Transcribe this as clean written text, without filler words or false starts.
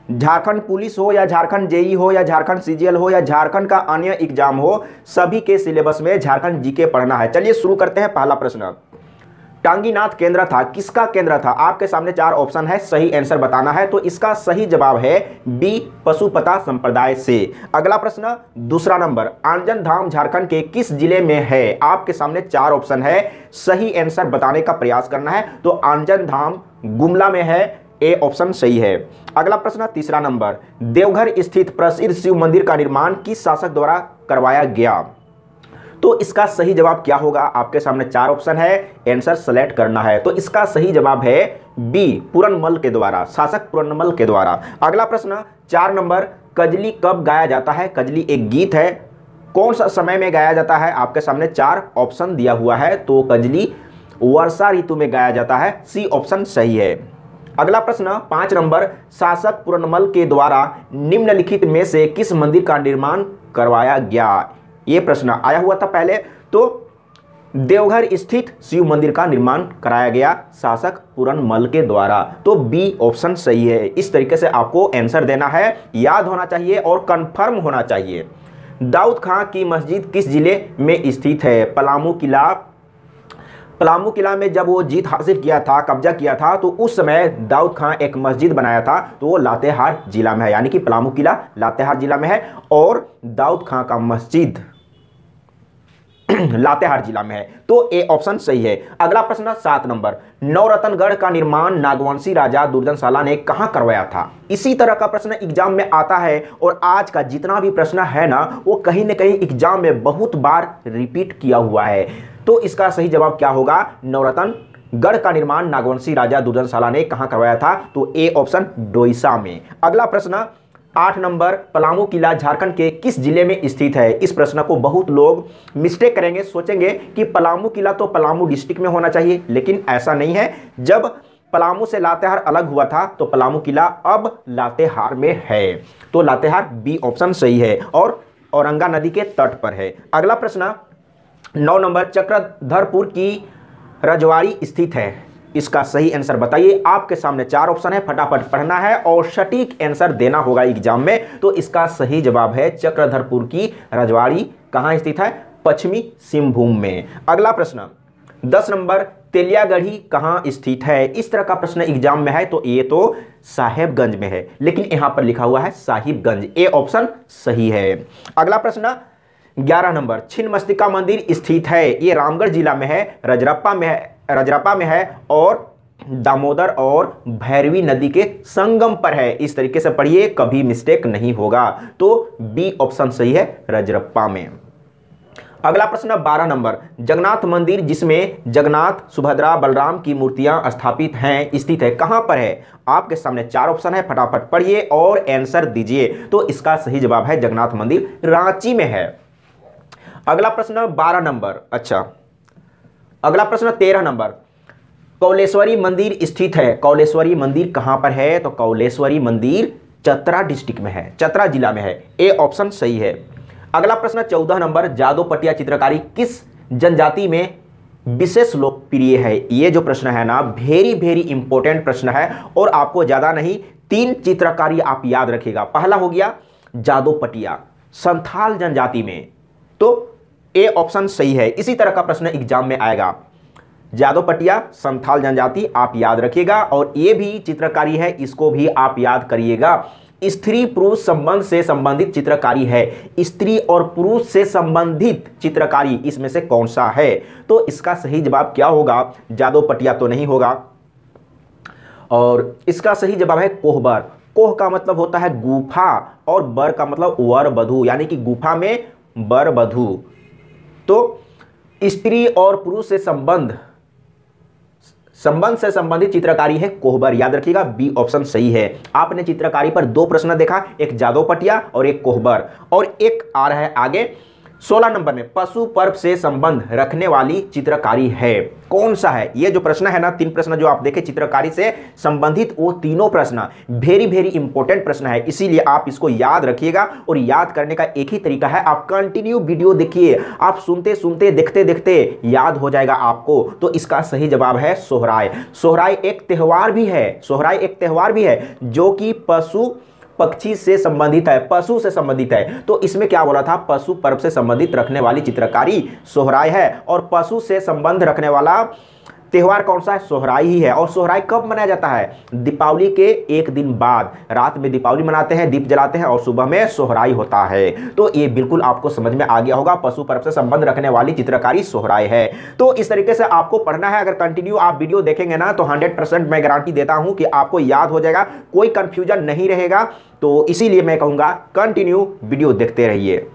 Jharkhand police हो या Jharkhand JEE हो या झारखंड सीजीएल हो या झारखंड का अन्य एग्जाम हो, सभी के सिलेबस में झारखंड जीके पढ़ना है। चलिए शुरू करते हैं। पहला प्रश्न, टांगीनाथ केंद्र था, किसका केंद्र था? आपके सामने 4 ऑप्शन है, सही आंसर बताना है। तो इसका सही जवाब है बी, पशुपता संप्रदाय से। अगला प्रश्न, दूसरा नंबर, आंजन धाम झारखंड के किस जिले में है? आपके सामने 4 ऑप्शन है, सही आंसर बताने का प्रयास करना है। तो आंजन धाम गुमला में है, ए ऑप्शन सही है। अगला प्रश्न, तीसरा नंबर, देवघर स्थित प्रसिद्ध शिव मंदिर का निर्माण किस शासक द्वारा करवाया गया? तो इसका सही जवाब क्या होगा? आपके सामने 4 ऑप्शन है, आंसर सेलेक्ट करना है। तो इसका सही जवाब है बी, पूरनमल के द्वारा, शासक पूरनमल के द्वारा। अगला प्रश्न, 4 नंबर, कजली कब गाया जाता है? कजली एक गीत है, कौन सा समय में गाया जाता है? आपके सामने 4 ऑप्शन दिया हुआ है। तो कजली वर्षा ऋतु में गाया जाता है, सी ऑप्शन सही है। अगला प्रश्न, 5 नंबर, शासक पूरनमल के द्वारा निम्नलिखित में से किस मंदिर का निर्माण करवाया गया? ये प्रश्न आया हुआ था पहले। तो देवघर स्थित शिव मंदिर का निर्माण कराया गया शासक पूरनमल के द्वारा। तो बी ऑप्शन सही है। इस तरीके से आपको आंसर देना है, याद होना चाहिए और कंफर्म होना चाहिए। दाऊद खां की मस्जिद किस जिले में स्थित है? पलामू किला। पलामू किला में जब वो जीत हासिल किया था, कब्जा किया था, तो उस समय दाऊद खां एक मस्जिद बनाया था, तो वो लातेहार जिला में है, यानी कि पलामू किला लातेहार जिला में है और दाऊद खां का मस्जिद लातेहार जिला में है। तो ए ऑप्शन सही है। अगला प्रश्न, 7 नंबर, नवरत्नगढ़ का निर्माण नागवंशी राजा दुर्जनशाला ने कहां करवाया था? इसी तरह का प्रश्न एग्जाम में आता है और आज का जितना भी प्रश्न है ना, वो कहीं ना कहीं एग्जाम में बहुत बार रिपीट किया हुआ है। तो इसका सही जवाब क्या होगा? नवरत्नगढ़ का निर्माण नागवंशी राजा दुर्जनशाला ने कहां करवाया था? तो ए ऑप्शन डोईसा में। अगला प्रश्न, 8 नंबर, पलामू किला झारखंड के किस जिले में स्थित है? इस प्रश्न को बहुत लोग मिस्टेक करेंगे, सोचेंगे कि पलामू किला तो पलामू डिस्ट्रिक्ट में होना चाहिए, लेकिन ऐसा नहीं है। जब पलामू से लातेहार अलग हुआ था तो पलामू किला अब लातेहार में है। तो लातेहार बी ऑप्शन सही है और औरंगा नदी के तट पर है। अगला प्रश्न, 9 नंबर, चक्रधरपुर की रजवाड़ी स्थित है, इसका सही आंसर बताइए। आपके सामने 4 ऑप्शन है, फटाफट पढ़ना है और सटीक आंसर देना होगा एग्जाम में। तो इसका सही जवाब है चक्रधरपुर की रजवाड़ी कहां स्थित है? पश्चिमी सिंहभूम में। अगला प्रश्न, 10 नंबर, तेलियागढ़ी कहां स्थित है? इस तरह का प्रश्न एग्जाम में है, तो ये तो साहेबगंज में है, लेकिन यहां पर लिखा हुआ है साहिबगंज, ए ऑप्शन सही है। अगला प्रश्न, 11 नंबर, छिन्नमस्तिका मंदिर स्थित है, ये रामगढ़ जिला में है, रजरप्पा में है और दामोदर और भैरवी नदी के संगम पर है। इस तरीके से पढ़िए, कभी मिस्टेक नहीं होगा। तो बी ऑप्शन सही है, रजरप्पा में। अगला प्रश्न, 12 नंबर, जगन्नाथ मंदिर जिसमें जगन्नाथ, सुभद्रा, बलराम की मूर्तियां स्थापित हैं, स्थित है, कहां पर है? आपके सामने 4 ऑप्शन है, फटाफट पढ़िए और आंसर दीजिए। तो इसका सही जवाब है जगन्नाथ मंदिर रांची में है। अगला प्रश्न 12 नंबर, अच्छा अगला प्रश्न 13 नंबर, कौलेश्वरी मंदिर स्थित है, कौलेश्वरी मंदिर कहां पर है? तो कौलेश्वरी मंदिर चतरा डिस्ट्रिक्ट में है, चतरा जिला में है, ए ऑप्शन सही है। अगला प्रश्न 14 नंबर, जादोपटिया चित्रकारी किस जनजाति में विशेष लोकप्रिय है? ये जो प्रश्न है ना, वेरी इंपॉर्टेंट प्रश्न है और आपको ज्यादा नहीं 3 चित्रकारी आप याद रखिएगा। पहला हो गया जादोपटिया, संथाल जनजाति में, तो ए ऑप्शन सही है। इसी तरह का प्रश्न एग्जाम में आएगा, जादोपटिया, संथाल जनजाति आप याद रखिएगा और ये भी चित्रकारी है, इसको भी आप याद करिएगा। स्त्री पुरुष संबंध से संबंधित चित्रकारी है, स्त्री और पुरुष से संबंधित चित्रकारी इसमें से कौन सा है? तो इसका सही जवाब क्या होगा? जादोपटिया तो नहीं होगा और इसका सही जवाब है कोहबर। कोह का मतलब होता है गुफा और बर का मतलब वर वधू, यानी कि गुफा में वर वधू। तो स्त्री और पुरुष से संबंध से संबंधित चित्रकारी है कोहबर, याद रखिएगा, बी ऑप्शन सही है। आपने चित्रकारी पर 2 प्रश्न देखा, एक जादोपटिया और एक कोहबर, और एक आ रहा है आगे 16 नंबर में, पशु पर्व से संबंध रखने वाली चित्रकारी है, कौन सा है? ये जो प्रश्न है ना, 3 प्रश्न जो आप देखे चित्रकारी से संबंधित, वो तीनों प्रश्न वेरी इंपॉर्टेंट प्रश्न है, इसीलिए आप इसको याद रखिएगा। और याद करने का एक ही तरीका है, आप कंटिन्यू वीडियो देखिए, आप सुनते सुनते देखते देखते याद हो जाएगा आपको। तो इसका सही जवाब है सोहराय। सोहराय एक त्यौहार भी है, सोहराय एक त्यौहार भी है जो कि पशु पक्षी से संबंधित है, पशु से संबंधित है। तो इसमें क्या बोला था, पशु पर्व से संबंधित रखने वाली चित्रकारी सोहराय है। और पशु से संबंध रखने वाला त्योहार कौन सा है, सोहराई ही है। और सोहराई कब मनाया जाता है, दीपावली के एक दिन बाद। रात में दीपावली मनाते हैं, दीप जलाते हैं, और सुबह में सोहराई होता है। तो ये बिल्कुल आपको समझ में आ गया होगा, पशु पर्व से संबंध रखने वाली चित्रकारी सोहराई है। तो इस तरीके से आपको पढ़ना है। अगर कंटिन्यू आप वीडियो देखेंगे ना तो 100% मैं गारंटी देता हूं कि आपको याद हो जाएगा, कोई कंफ्यूजन नहीं रहेगा। तो इसीलिए मैं कहूंगा कंटिन्यू वीडियो देखते रहिए।